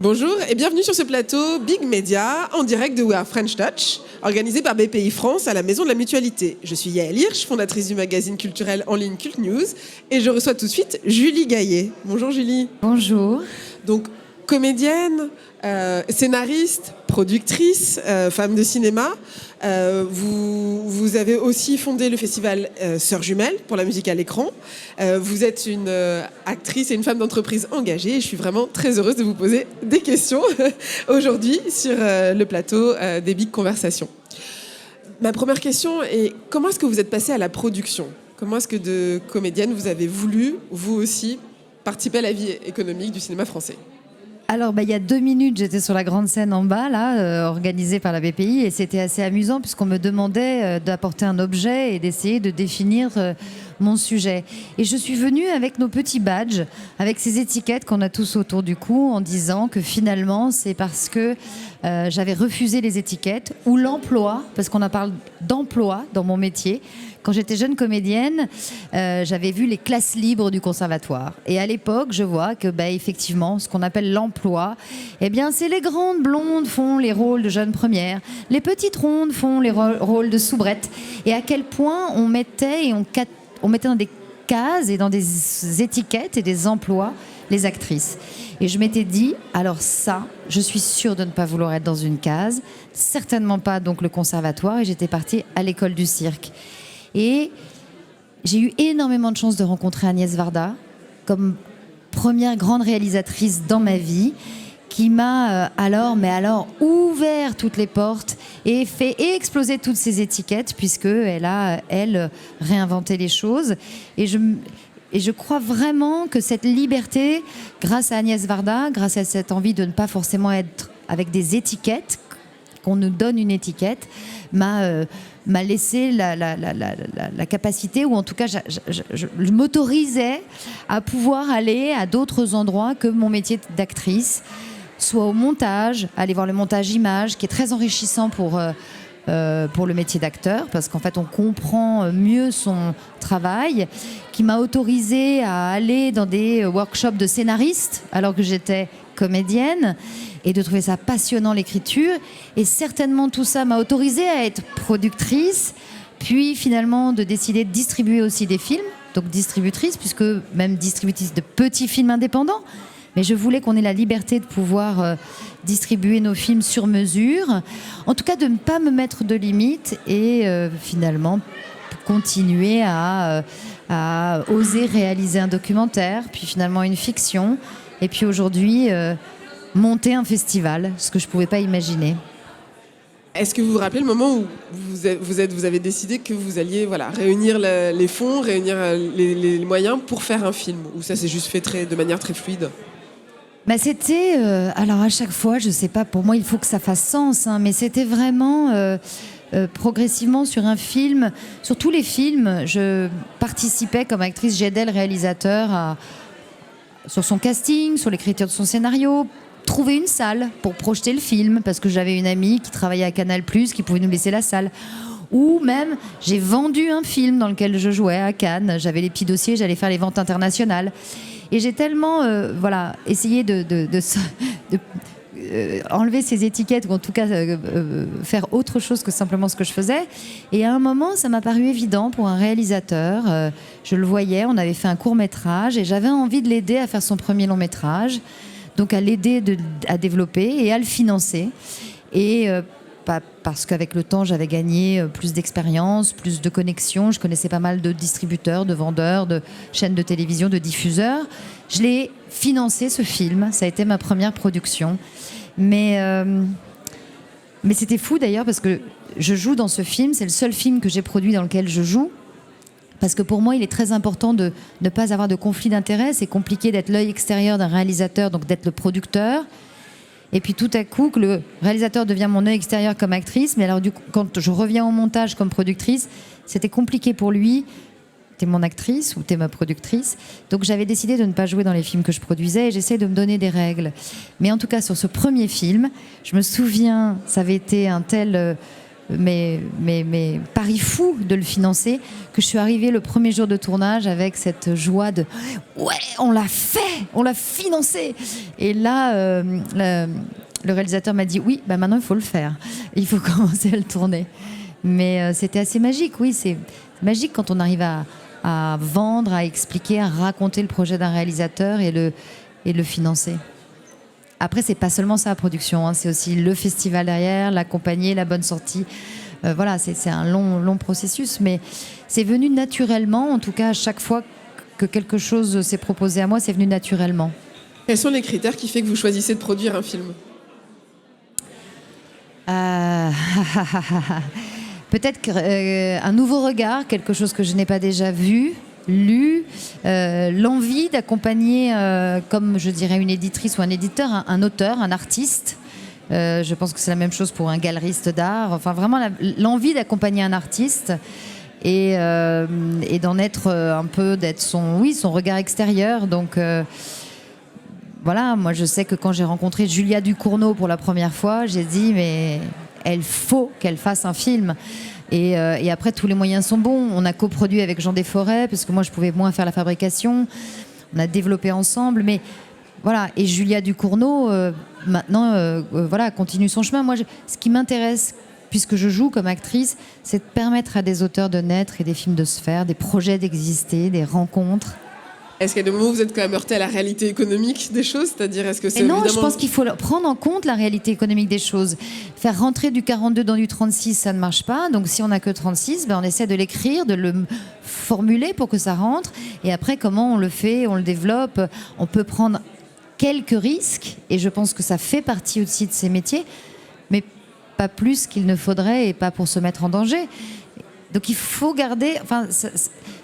Bonjour et bienvenue sur ce plateau Big Media en direct de We Are French Touch, organisé par BPI France à la Maison de la Mutualité. Je suis Yael Hirsch, fondatrice du magazine culturel en ligne Cult News, et je reçois tout de suite Julie Gaillet. Bonjour Julie. Bonjour. Donc, comédienne, scénariste, productrice, femme de cinéma. Vous avez aussi fondé le festival Sœurs Jumelles pour la musique à l'écran. Vous êtes une actrice et une femme d'entreprise engagée. Et je suis vraiment très heureuse de vous poser des questions aujourd'hui sur le plateau des Big Conversations. Ma première question est comment est-ce que vous êtes passée à la production ? Comment est-ce que de comédienne vous avez voulu, vous aussi, participer à la vie économique du cinéma français ? Alors, il y a 2 minutes, j'étais sur la grande scène en bas, là, organisée par la BPI, et c'était assez amusant puisqu'on me demandait d'apporter un objet et d'essayer de définir mon sujet. Et je suis venue avec nos petits badges, avec ces étiquettes qu'on a tous autour du cou, en disant que finalement, c'est parce que j'avais refusé les étiquettes ou l'emploi, parce qu'on en parle d'emploi dans mon métier. Quand j'étais jeune comédienne, j'avais vu les classes libres du conservatoire. Et à l'époque, je vois que, effectivement, ce qu'on appelle l'emploi, c'est les grandes blondes font les rôles de jeunes premières, les petites rondes font les rôles de soubrettes. Et à quel point on mettait dans des cases et dans des étiquettes et des emplois les actrices. Et je m'étais dit, alors ça, je suis sûre de ne pas vouloir être dans une case, certainement pas donc le conservatoire, et j'étais partie à l'école du cirque. Et j'ai eu énormément de chance de rencontrer Agnès Varda comme première grande réalisatrice dans ma vie, qui m'a alors ouvert toutes les portes et fait exploser toutes ces étiquettes, puisqu'elle a, elle, réinventé les choses. Et je crois vraiment que cette liberté, grâce à Agnès Varda, grâce à cette envie de ne pas forcément être avec des étiquettes, qu'on nous donne une étiquette, m'a laissé la capacité, ou en tout cas je m'autorisais à pouvoir aller à d'autres endroits que mon métier d'actrice, soit au montage, aller voir le montage image, qui est très enrichissant pour le métier d'acteur, parce qu'en fait on comprend mieux son travail, qui m'a autorisée à aller dans des workshops de scénaristes alors que j'étais comédienne, et de trouver ça passionnant, l'écriture. Et certainement tout ça m'a autorisée à être productrice, puis finalement de décider de distribuer aussi des films, donc distributrice, puisque même distributrice de petits films indépendants. Mais je voulais qu'on ait la liberté de pouvoir distribuer nos films sur mesure, en tout cas de ne pas me mettre de limites, et finalement continuer à oser réaliser un documentaire, puis finalement une fiction, et puis aujourd'hui monter un festival, ce que je ne pouvais pas imaginer. Est-ce que vous vous rappelez le moment où vous avez décidé que vous alliez réunir les fonds, réunir les moyens pour faire un film, ou ça s'est juste fait de manière très fluide ? C'était, alors à chaque fois, je sais pas, pour moi il faut que ça fasse sens, mais c'était vraiment progressivement sur un film, sur tous les films, je participais comme actrice, j'aidais le réalisateur sur son casting, sur l'écriture de son scénario, trouver une salle pour projeter le film, parce que j'avais une amie qui travaillait à Canal+, qui pouvait nous laisser la salle. Ou même, j'ai vendu un film dans lequel je jouais à Cannes, j'avais les petits dossiers, j'allais faire les ventes internationales. Et j'ai tellement essayé de enlever ces étiquettes, ou en tout cas faire autre chose que simplement ce que je faisais. Et à un moment, ça m'a paru évident pour un réalisateur. Je le voyais, on avait fait un court-métrage et j'avais envie de l'aider à faire son premier long-métrage, donc à l'aider à développer et à le financer. Et parce qu'avec le temps, j'avais gagné plus d'expérience, plus de connexions. Je connaissais pas mal de distributeurs, de vendeurs, de chaînes de télévision, de diffuseurs. Je l'ai financé, ce film. Ça a été ma première production. Mais c'était fou d'ailleurs, parce que je joue dans ce film. C'est le seul film que j'ai produit dans lequel je joue. Parce que pour moi, il est très important de ne pas avoir de conflit d'intérêts. C'est compliqué d'être l'œil extérieur d'un réalisateur, donc d'être le producteur. Et puis tout à coup, que le réalisateur devient mon œil extérieur comme actrice. Mais alors, du coup, quand je reviens au montage comme productrice, c'était compliqué pour lui. T'es mon actrice ou t'es ma productrice. Donc j'avais décidé de ne pas jouer dans les films que je produisais, et j'essaie de me donner des règles. Mais en tout cas, sur ce premier film, je me souviens, ça avait été un tel paris fous de le financer, que je suis arrivée le premier jour de tournage avec cette joie de ouais, on l'a fait, on l'a financé. Et là, le réalisateur m'a dit oui, maintenant il faut le faire, il faut commencer à le tourner. Mais c'était assez magique, oui, c'est magique quand on arrive à vendre, à expliquer, à raconter le projet d'un réalisateur et le financer. Après, c'est pas seulement ça la production, c'est aussi le festival derrière, l'accompagner, la bonne sortie. Voilà, c'est un long processus, mais c'est venu naturellement. En tout cas, à chaque fois que quelque chose s'est proposé à moi, c'est venu naturellement. Quels sont les critères qui font que vous choisissez de produire un film ? Peut-être un nouveau regard, quelque chose que je n'ai pas déjà vu, lu, l'envie d'accompagner, comme je dirais une éditrice ou un éditeur, un auteur, un artiste. Je pense que c'est la même chose pour un galeriste d'art. Enfin, vraiment l'envie d'accompagner un artiste et d'en être un peu, d'être son regard extérieur. Donc voilà, moi je sais que quand j'ai rencontré Julia Ducournau pour la première fois, j'ai dit mais il faut qu'elle fasse un film. Et après, tous les moyens sont bons. On a coproduit avec Jean Desforêts, parce que moi, je pouvais moins faire la fabrication. On a développé ensemble. Mais voilà. Et Julia Ducournau, maintenant, voilà, continue son chemin. Moi, ce qui m'intéresse, puisque je joue comme actrice, c'est de permettre à des auteurs de naître et des films de se faire, des projets d'exister, des rencontres. Est-ce qu'à des moments, vous êtes quand même heurté à la réalité économique des choses ? C'est-à-dire, est-ce que c'est non, évidemment... je pense qu'il faut prendre en compte la réalité économique des choses. Faire rentrer du 42 dans du 36, ça ne marche pas. Donc, si on n'a que 36, on essaie de l'écrire, de le formuler pour que ça rentre. Et après, comment on le fait, on le développe. On peut prendre quelques risques. Et je pense que ça fait partie aussi de ces métiers. Mais pas plus qu'il ne faudrait et pas pour se mettre en danger. Donc il faut garder...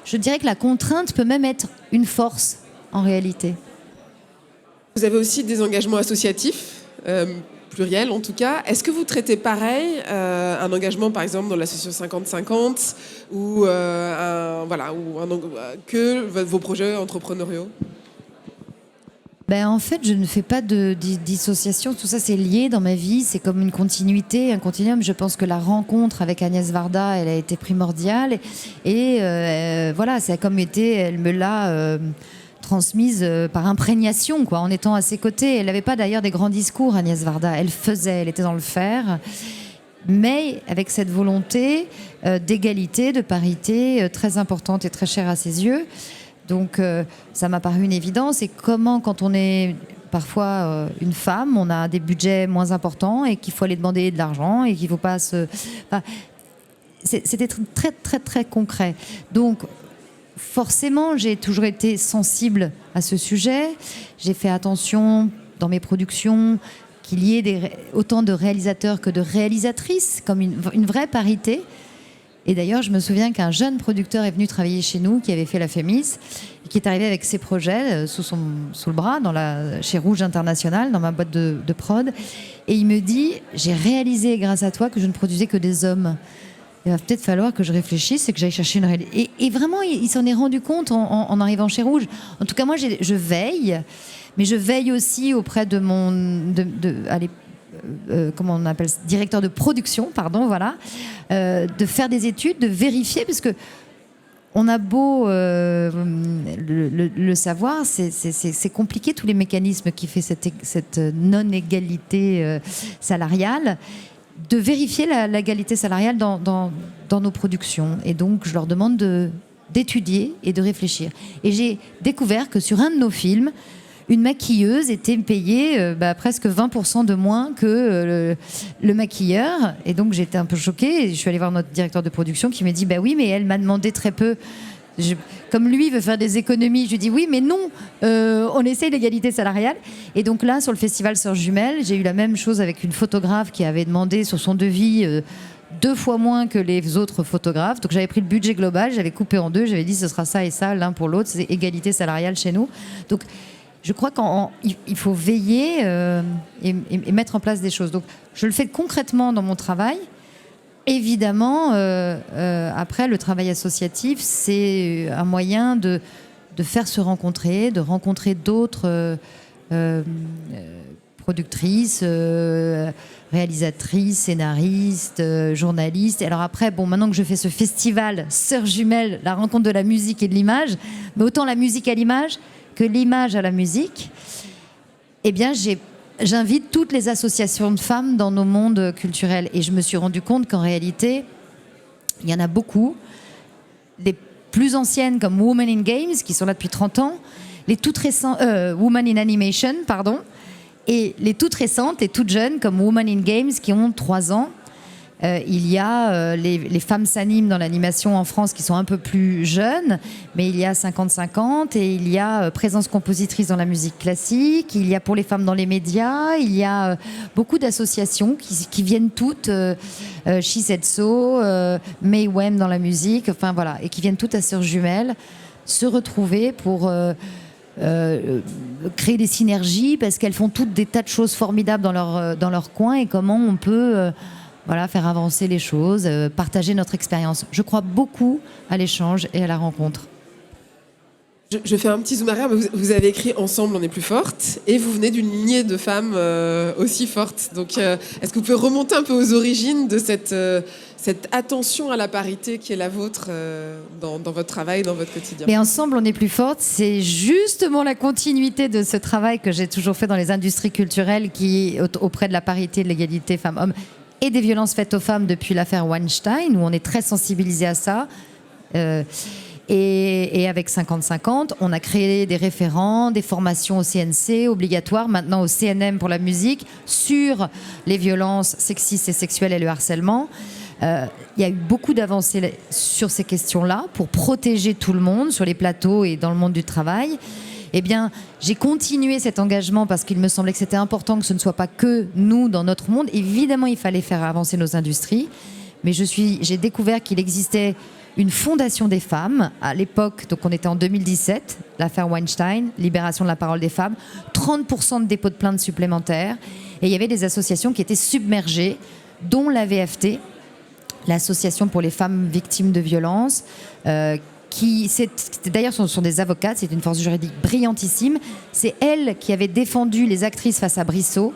je dirais que la contrainte peut même être une force, en réalité. Vous avez aussi des engagements associatifs, pluriels en tout cas. Est-ce que vous traitez pareil un engagement, par exemple, dans l'association 50-50 ou, que vos projets entrepreneuriaux ? En fait, je ne fais pas de dissociation. Tout ça, c'est lié dans ma vie. C'est comme une continuité, un continuum. Je pense que la rencontre avec Agnès Varda, elle a été primordiale. Et voilà, ça a comme été, elle me l'a transmise par imprégnation, quoi, en étant à ses côtés. Elle n'avait pas d'ailleurs des grands discours, Agnès Varda. Elle faisait, elle était dans le faire. Mais avec cette volonté d'égalité, de parité, très importante et très chère à ses yeux. Donc ça m'a paru une évidence. Et comment, quand on est parfois une femme, on a des budgets moins importants et qu'il faut aller demander de l'argent et qu'il ne faut pas se... C'était très, très, très concret. Donc forcément, j'ai toujours été sensible à ce sujet. J'ai fait attention dans mes productions qu'il y ait autant de réalisateurs que de réalisatrices, comme une vraie parité. Et d'ailleurs, je me souviens qu'un jeune producteur est venu travailler chez nous, qui avait fait la Fémis, et qui est arrivé avec ses projets sous le bras, chez Rouge International, dans ma boîte de prod. Et il me dit, j'ai réalisé grâce à toi que je ne produisais que des hommes. Il va peut-être falloir que je réfléchisse et que j'aille chercher une réalité. Et vraiment, il s'en est rendu compte en arrivant chez Rouge. En tout cas, moi, je veille, mais je veille aussi auprès de comment on appelle ça, directeur de production, pardon, voilà, de faire des études, de vérifier, parce que on a beau le savoir, c'est compliqué tous les mécanismes qui fait cette non-égalité salariale, de vérifier l'égalité salariale dans nos productions. Et donc, je leur demande d'étudier et de réfléchir. Et j'ai découvert que sur un de nos films, une maquilleuse était payée presque 20% de moins que le maquilleur. Et donc, j'étais un peu choquée. Et je suis allée voir notre directeur de production qui m'a dit « oui, mais elle m'a demandé très peu. » Comme lui veut faire des économies, je lui dis « Oui, mais non, on essaye l'égalité salariale. » Et donc là, sur le festival Sœurs Jumelles, j'ai eu la même chose avec une photographe qui avait demandé sur son devis 2 fois moins que les autres photographes. Donc j'avais pris le budget global, j'avais coupé en deux, j'avais dit « Ce sera ça et ça, l'un pour l'autre. » C'est égalité salariale chez nous. Donc, je crois qu'il faut veiller et mettre en place des choses. Donc, je le fais concrètement dans mon travail. Évidemment, après, le travail associatif, c'est un moyen de faire se rencontrer, de rencontrer d'autres productrice, réalisatrice, scénariste, journaliste. Et alors après, bon, maintenant que je fais ce festival Sœurs Jumelles, la rencontre de la musique et de l'image, mais autant la musique à l'image que l'image à la musique, eh bien, j'invite toutes les associations de femmes dans nos mondes culturels. Et je me suis rendu compte qu'en réalité, il y en a beaucoup. Les plus anciennes comme Women in Games, qui sont là depuis 30 ans, les toutes récentes, Women in Animation, pardon, et les toutes récentes et toutes jeunes comme Women in Games, qui ont 3 ans. Il y a les femmes s'animent dans l'animation en France qui sont un peu plus jeunes, mais il y a 50-50 et il y a présence compositrice dans la musique classique, il y a pour les femmes dans les médias, il y a beaucoup d'associations qui viennent toutes, She Said So, May Wem dans la musique, enfin voilà, et qui viennent toutes à Sœurs Jumelles se retrouver pour créer des synergies parce qu'elles font toutes des tas de choses formidables dans leur coin et comment on peut... voilà, faire avancer les choses, partager notre expérience. Je crois beaucoup à l'échange et à la rencontre. Je fais un petit zoom arrière, mais vous avez écrit Ensemble, on est plus fortes, et vous venez d'une lignée de femmes aussi fortes. Donc, est-ce que vous pouvez remonter un peu aux origines de cette attention à la parité qui est la vôtre dans votre travail, dans votre quotidien? Mais Ensemble, on est plus fortes, c'est justement la continuité de ce travail que j'ai toujours fait dans les industries culturelles qui, auprès de la parité, de l'égalité femmes-hommes, et des violences faites aux femmes depuis l'affaire Weinstein, où on est très sensibilisé à ça. Et avec 50-50, on a créé des référents, des formations au CNC obligatoires, maintenant au CNM pour la musique, sur les violences sexistes et sexuelles et le harcèlement. Il y a eu beaucoup d'avancées sur ces questions-là pour protéger tout le monde sur les plateaux et dans le monde du travail. Eh bien, j'ai continué cet engagement parce qu'il me semblait que c'était important que ce ne soit pas que nous dans notre monde. Évidemment, il fallait faire avancer nos industries, mais j'ai découvert qu'il existait une fondation des femmes à l'époque, donc on était en 2017, l'affaire Weinstein, libération de la parole des femmes, 30% de dépôts de plaintes supplémentaires, et il y avait des associations qui étaient submergées, dont la VFT, l'association pour les femmes victimes de violences, d'ailleurs, ce sont des avocates, c'est une force juridique brillantissime. C'est elles qui avaient défendu les actrices face à Brissot.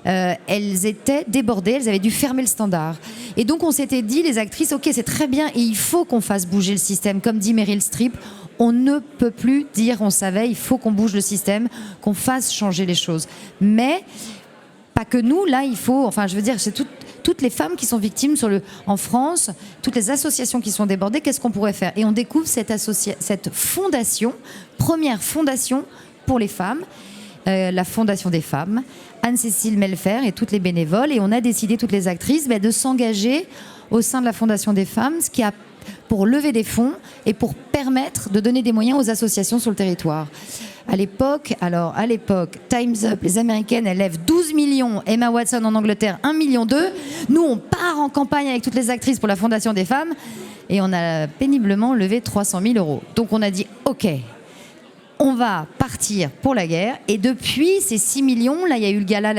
Elles étaient débordées, elles avaient dû fermer le standard. Et donc, on s'était dit, les actrices, ok, c'est très bien, et il faut qu'on fasse bouger le système. Comme dit Meryl Streep, on ne peut plus dire on savait, il faut qu'on bouge le système, qu'on fasse changer les choses. Mais pas que nous, là, il faut, enfin, je veux dire, c'est toutes les femmes qui sont victimes en France, toutes les associations qui sont débordées, qu'est-ce qu'on pourrait faire? Et on découvre cette fondation, première fondation pour les femmes, la Fondation des femmes, Anne-Cécile Melfer et toutes les bénévoles. Et on a décidé, toutes les actrices, de s'engager au sein de la Fondation des femmes, ce qui a pour lever des fonds et pour permettre de donner des moyens aux associations sur le territoire. À l'époque, Time's Up, les Américaines, elles lèvent 12 millions. Emma Watson en Angleterre, 1,2 million. Nous, on part en campagne avec toutes les actrices pour la Fondation des femmes et on a péniblement levé 300 000 €. Donc on a dit, OK, on va partir pour la guerre. Et depuis ces 6 millions, là, il y a eu le gala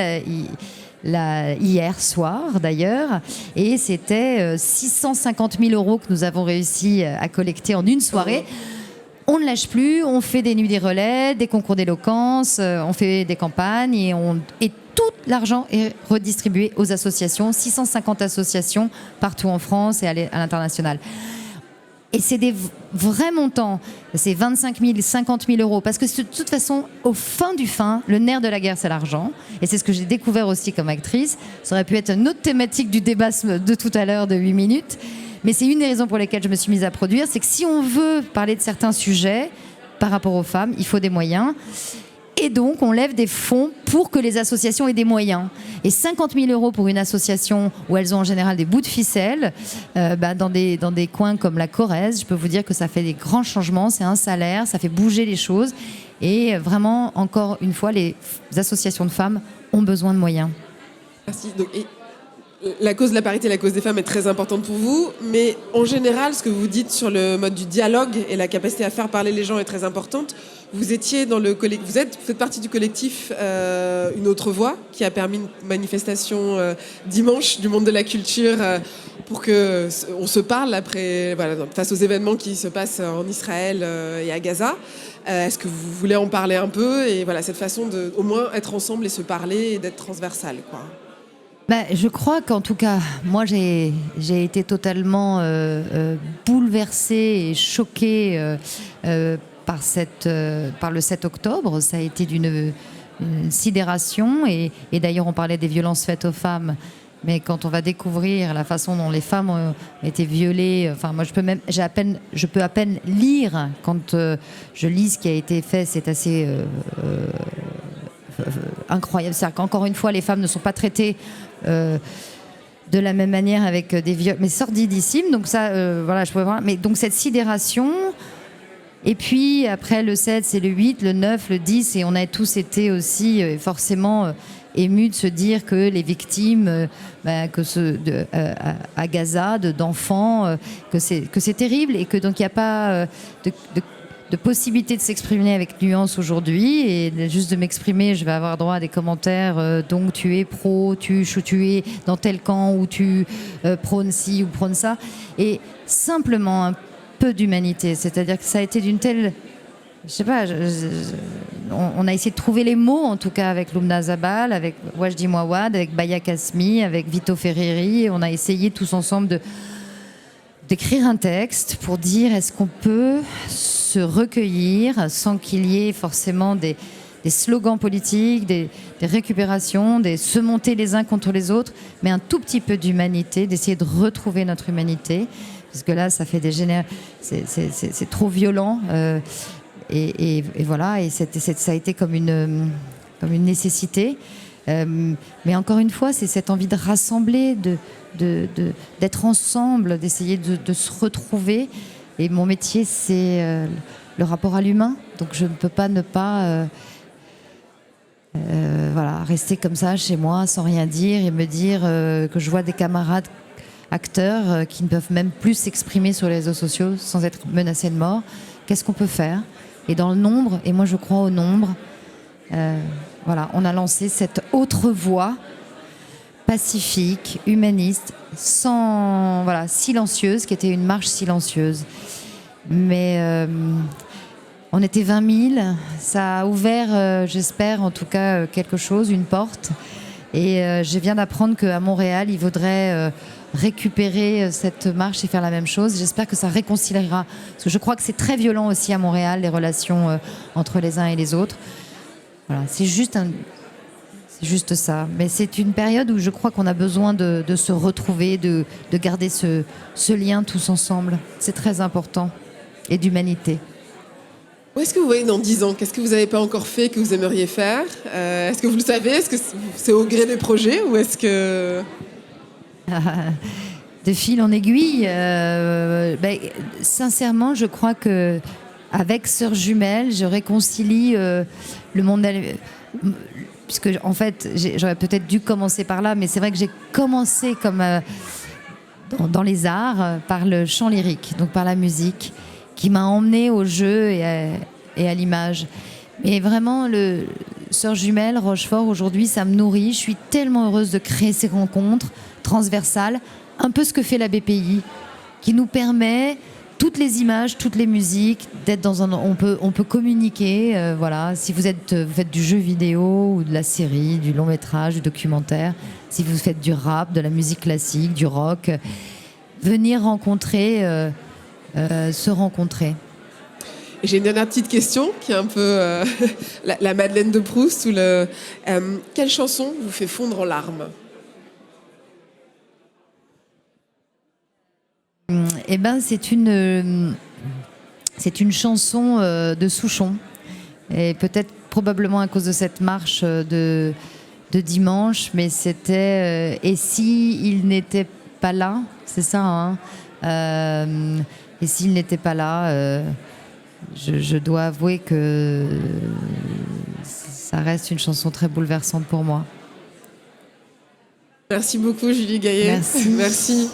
hier soir, d'ailleurs, et c'était 650 000 € que nous avons réussi à collecter en une soirée. On ne lâche plus, on fait des nuits des relais, des concours d'éloquence, on fait des campagnes et tout l'argent est redistribué aux associations, 650 associations partout en France et à l'international. Et c'est des vrais montants, c'est 25 000, 50 000 €, parce que de toute façon, au fin du fin, le nerf de la guerre, c'est l'argent. Et c'est ce que j'ai découvert aussi comme actrice. Ça aurait pu être une autre thématique du débat de tout à l'heure de 8 minutes. Mais c'est une des raisons pour lesquelles je me suis mise à produire, c'est que si on veut parler de certains sujets par rapport aux femmes, il faut des moyens. Et donc, on lève des fonds pour que les associations aient des moyens. Et 50 000 € pour une association où elles ont en général des bouts de ficelle, dans des coins comme la Corrèze, je peux vous dire que ça fait des grands changements, c'est un salaire, ça fait bouger les choses. Et vraiment, encore une fois, les associations de femmes ont besoin de moyens. Merci. Donc, la cause de la parité, la cause des femmes est très importante pour vous, mais en général, ce que vous dites sur le mode du dialogue et la capacité à faire parler les gens est très importante. Vous étiez dans le vous faites partie du collectif Une autre voix, qui a permis une manifestation dimanche du monde de la culture pour que on se parle après, voilà, face aux événements qui se passent en Israël et à Gaza. Est-ce que vous voulez en parler un peu et voilà cette façon de au moins être ensemble et se parler et d'être transversal, quoi. Je crois qu'en tout cas, moi j'ai été totalement bouleversée et choquée par le 7 octobre. Ça a été d'une sidération et d'ailleurs on parlait des violences faites aux femmes. Mais quand on va découvrir la façon dont les femmes ont été violées, enfin moi je peux à peine lire. Quand je lis ce qui a été fait, c'est assez incroyable. C'est-à-dire qu'encore une fois, les femmes ne sont pas traitées de la même manière avec des viols, mais sordidissimes. Donc ça, voilà, je pouvais voir. Mais donc cette sidération. Et puis après le 7, c'est le 8, le 9, le 10, et on a tous été aussi forcément émus de se dire que les victimes, à Gaza, d'enfants, que c'est terrible et que donc il n'y a pas de possibilité de s'exprimer avec nuance aujourd'hui, et juste de m'exprimer, je vais avoir droit à des commentaires, donc tu es pro, tu es dans tel camp, ou tu prônes ci ou prônes ça, et simplement un peu d'humanité, c'est-à-dire que ça a été d'une telle, je sais pas, on a essayé de trouver les mots, en tout cas avec Lumna Zabal, avec Wajdi Mouawad, avec Baya Kasmi, avec Vito Ferreri. On a essayé tous ensemble d'écrire un texte pour dire est-ce qu'on peut se recueillir sans qu'il y ait forcément des slogans politiques, des récupérations, des se monter les uns contre les autres, mais un tout petit peu d'humanité, d'essayer de retrouver notre humanité. Parce que là, ça fait des c'est trop violent. Et voilà, et ça a été comme une nécessité. Mais encore une fois, c'est cette envie de rassembler, d'être ensemble, d'essayer de se retrouver. Et mon métier, c'est le rapport à l'humain. Donc je ne peux pas ne pas rester comme ça chez moi sans rien dire et me dire que je vois des camarades acteurs qui ne peuvent même plus s'exprimer sur les réseaux sociaux sans être menacés de mort. Qu'est-ce qu'on peut faire? Et dans le nombre, et moi je crois au nombre, on a lancé cette autre voie pacifique, humaniste, silencieuse, qui était une marche silencieuse. Mais on était 20 000, ça a ouvert, j'espère en tout cas, quelque chose, une porte. Et je viens d'apprendre qu'à Montréal, il vaudrait récupérer cette marche et faire la même chose. J'espère que ça réconciliera. Parce que je crois que c'est très violent aussi à Montréal, les relations entre les uns et les autres. Voilà, c'est juste ça. Mais c'est une période où je crois qu'on a besoin de se retrouver, de garder ce lien tous ensemble. C'est très important. Et d'humanité. Où est-ce que vous voyez dans 10 ans? Qu'est-ce que vous n'avez pas encore fait, que vous aimeriez faire? Est-ce que vous le savez? Est-ce que c'est au gré des projets ou est-ce que... De fil en aiguille, sincèrement, je crois que avec Sœurs Jumelles, je réconcilie le monde. Puisque en fait, j'aurais peut-être dû commencer par là, mais c'est vrai que j'ai commencé comme dans les arts par le chant lyrique, donc par la musique, qui m'a emmenée au jeu et à l'image. Mais vraiment, le Sœurs Jumelles, Rochefort, aujourd'hui, ça me nourrit. Je suis tellement heureuse de créer ces rencontres transversales, un peu ce que fait la BPI, qui nous permet, toutes les images, toutes les musiques, d'être dans un... On peut communiquer, Si vous faites du jeu vidéo ou de la série, du long métrage, du documentaire, si vous faites du rap, de la musique classique, du rock, venir rencontrer, se rencontrer. Et j'ai une dernière petite question qui est un peu la Madeleine de Proust. Quelle chanson vous fait fondre en larmes? C'est une chanson de Souchon. Et peut-être probablement à cause de cette marche de dimanche, mais c'était et si il n'était pas là, c'est ça, hein, et s'il n'était pas là, je dois avouer que ça reste une chanson très bouleversante pour moi. Merci beaucoup, Julie Gaillet. Merci. Merci.